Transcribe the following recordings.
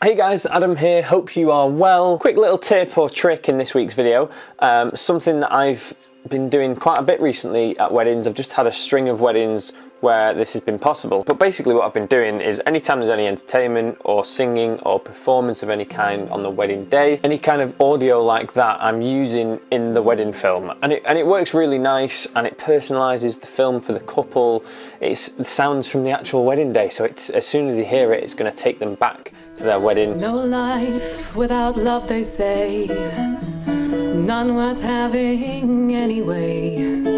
Hey guys, Adam here, hope you are well. Quick little tip or trick in this week's video. Something that I've been doing quite a bit recently at weddings. I've just had a string of weddings where this has been possible. But basically what I've been doing is anytime there's any entertainment or singing or performance of any kind on the wedding day, any kind of audio like that I'm using in the wedding film. And it works really nice, and it personalises the film for the couple. It's the sounds from the actual wedding day, so it's, as soon as they hear it, it's going to take them back to their wedding. No life without love, they say, none worth having anyway.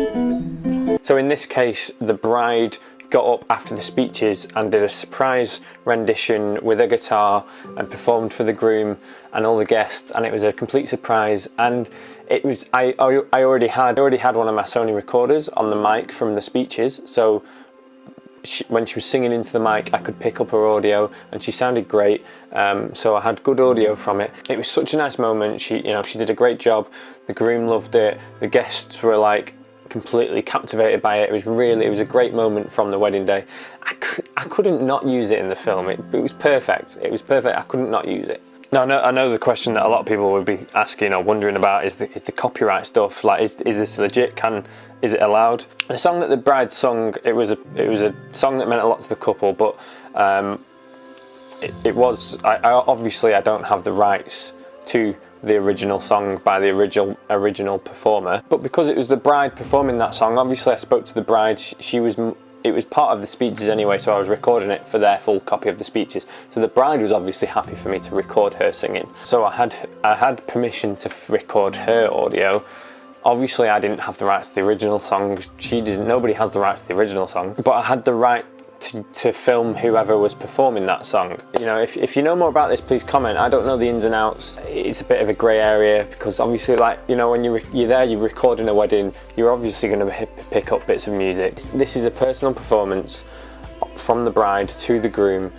So in this case, the bride got up after the speeches and did a surprise rendition with a guitar and performed for the groom and all the guests, and it was a complete surprise. And it was I already had one of my Sony recorders on the mic from the speeches, so when she was singing into the mic, I could pick up her audio, and she sounded great. So I had good audio from it. It was such a nice moment. She did a great job. The groom loved it. The guests were like completely captivated by it. It was a great moment from the wedding day. I couldn't not use it in the film. It was perfect. It was perfect. I couldn't not use it. Now, I know the question that a lot of people would be asking or wondering about is the copyright stuff. Like, is this legit? Is it allowed? The song that the bride sung, it was a song that meant a lot to the couple, but obviously I don't have the rights to the original song by the original performer. But because it was the bride performing that song, obviously I spoke to the bride. It was part of the speeches anyway, so I was recording it for their full copy of the speeches. So the bride was obviously happy for me to record her singing. So I had permission to record her audio. Obviously I didn't have the rights to the original song. Nobody has the rights to the original song, but I had the right to film whoever was performing that song. You know, if you know more about this, please comment. I don't know the ins and outs. It's a bit of a grey area, because obviously, like, you know, when you're there, you're recording a wedding, you're obviously going to pick up bits of music. This is a personal performance from the bride to the groom.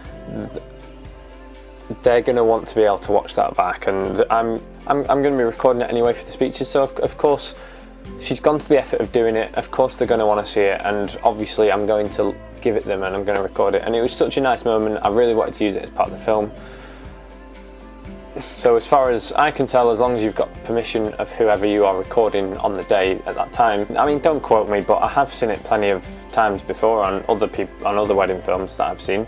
They're going to want to be able to watch that back, and I'm going to be recording it anyway for the speeches. So of course, she's gone to the effort of doing it. Of course they're going to want to see it, and obviously I'm going to give it them and I'm going to record it. And it was such a nice moment. I really wanted to use it as part of the film. So as far as I can tell, as long as you've got permission of whoever you are recording on the day at that time, I mean, don't quote me, but I have seen it plenty of times before on other wedding films that I've seen.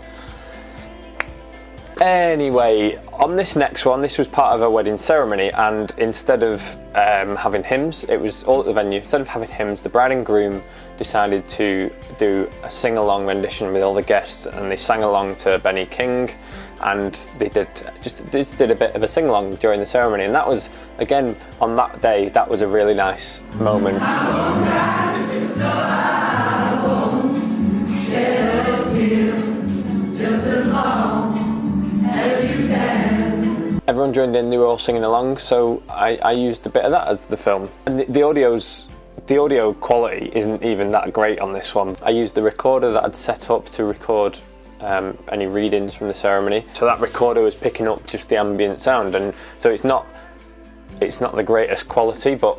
Anyway, on this next one, this was part of a wedding ceremony, and instead of having hymns, it was all at the venue. Instead of having hymns, the bride and groom decided to do a sing-along rendition with all the guests, and they sang along to Benny King, and they did a bit of a sing-along during the ceremony. And that was, again, on that day, that was a really nice moment. Everyone joined in, they were all singing along, so I used a bit of that as the film. And the audio quality isn't even that great on this one. I used the recorder that I'd set up to record any readings from the ceremony. So that recorder was picking up just the ambient sound, and so it's not the greatest quality, but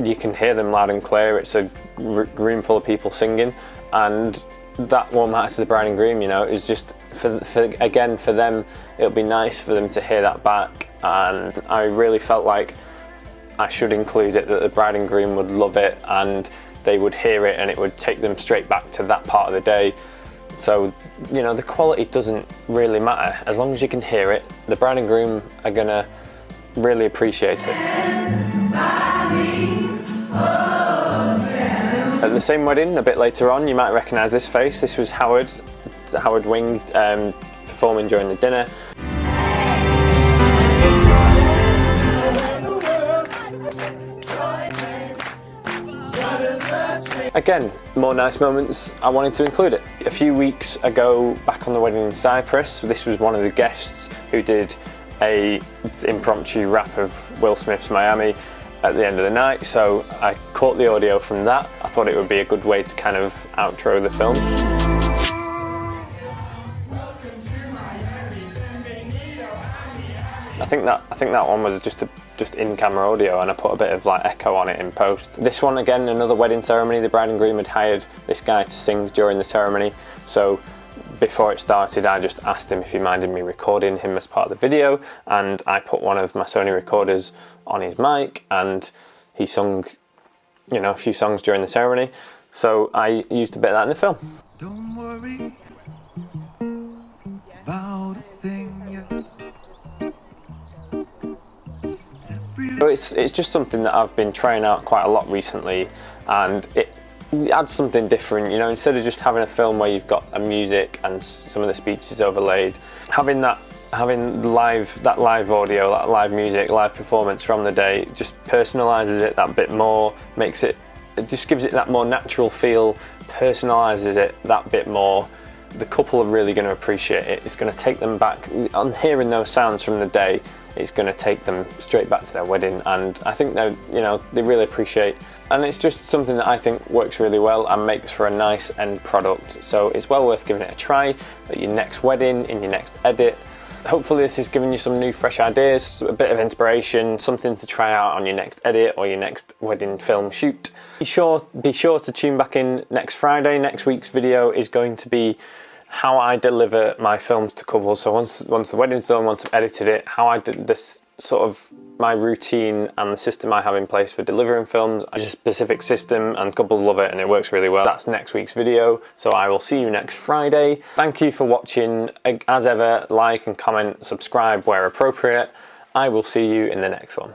you can hear them loud and clear. It's a room full of people singing, and that won't matter to the bride and groom. You know, it's just for them, it'll be nice for them to hear that back. And I really felt like I should include it, that the bride and groom would love it and they would hear it, and it would take them straight back to that part of the day. So, you know, the quality doesn't really matter as long as you can hear it. The bride and groom are gonna really appreciate it. At the same wedding, a bit later on, you might recognise this face. This was Howard Wing performing during the dinner. Again, more nice moments. I wanted to include it. A few weeks ago, back on the wedding in Cyprus, this was one of the guests who did an impromptu rap of Will Smith's Miami at the end of the night, so I caught the audio from that. I thought it would be a good way to kind of outro the film. I think that one was just in-camera audio, and I put a bit of like echo on it in post. This one, again, another wedding ceremony. The bride and groom had hired this guy to sing during the ceremony, so before it started, I just asked him if he minded me recording him as part of the video, and I put one of my Sony recorders on his mic, and he sung, you know, a few songs during the ceremony. So I used a bit of that in the film. Don't worry about a thing. So it's just something that I've been trying out quite a lot recently, and it adds something different, you know. Instead of just having a film where you've got a music and some of the speeches overlaid, having live audio, that live music, live performance from the day just personalises it that bit more, it just gives it that more natural feel, personalises it that bit more. The couple are really going to appreciate it. It's going to take them back, on hearing those sounds from the day, it's going to take them straight back to their wedding, and I think they really appreciate. And it's just something that I think works really well and makes for a nice end product. So it's well worth giving it a try at your next wedding, in your next edit. Hopefully this has given you some new fresh ideas, a bit of inspiration, something to try out on your next edit or your next wedding film shoot. Be sure to tune back in next Friday. Next week's video is going to be how I deliver my films to couples. So once the wedding's done, once I've edited it, how I did this, sort of my routine and the system I have in place for delivering films. It's a specific system and couples love it and it works really well. That's next week's video, so I will see you next Friday. Thank you for watching. As ever, like and comment, subscribe where appropriate. I will see you in the next one.